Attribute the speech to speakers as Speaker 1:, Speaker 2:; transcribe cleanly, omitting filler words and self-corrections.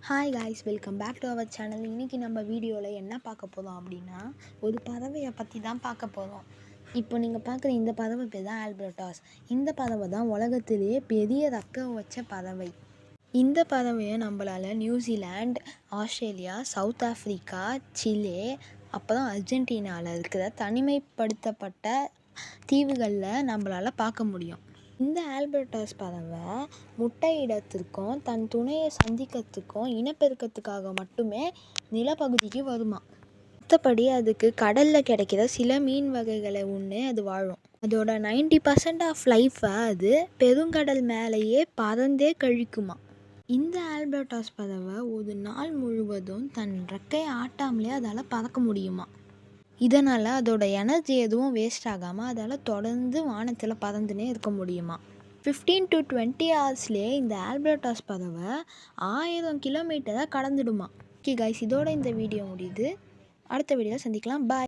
Speaker 1: Hi guys, welcome back to our channel. இன்றைக்கி நம்ம வீடியோவில் என்ன பார்க்க போகிறோம் அப்படின்னா, ஒரு பறவையை பற்றி தான் பார்க்க போகிறோம். இப்போ நீங்கள் பார்க்குற இந்த பறவை பேர் தான் ஆல்பர்டாஸ். இந்த பறவை தான் உலகத்திலேயே பெரிய ரெக்க வச்ச பறவை. இந்த பறவையை நம்மளால் New Zealand, Australia, south Africa, Chile, அப்புறம் அர்ஜென்டினாவில் இருக்கிற தனிமைப்படுத்தப்பட்ட தீவுகளில் நம்மளால் பார்க்க முடியும். இந்த ஆல்பர்டாஸ் பறவை முட்டையிடத்திற்கும் தன் துணையை சந்திக்கிறதுக்கும் இனப்பெருக்கத்துக்காக மட்டுமே நிலப்பகுதிக்கு வருமா. மற்றபடி அதுக்கு கடலில் கிடைக்கிற சில மீன் வகைகளை அது வாழும். அதோட 90% ஆஃப் லைஃப்பை அது பெருங்கடல் மேலேயே பறந்தே கழிக்குமா. இந்த ஆல்பர்டாஸ் பறவை ஒரு நாள் முழுவதும் தன் ரெக்கையை ஆட்டாமலே அதால் பறக்க முடியுமா. இதனால் அதோட எனர்ஜி எதுவும் வேஸ்ட் ஆகாமல் அதால் தொடர்ந்து வானத்தில் பறந்துனே இருக்க முடியுமா. 15 to 20 ஹவர்ஸ்லேயே இந்த ஆல்பர்டாஸ் பறவை 1000 கிலோமீட்டரை கடந்துடுமா. ஓகே கைஸ், இதோட இந்த வீடியோ முடியுது. அடுத்த வீடியோவில் சந்திக்கலாம். பாய்.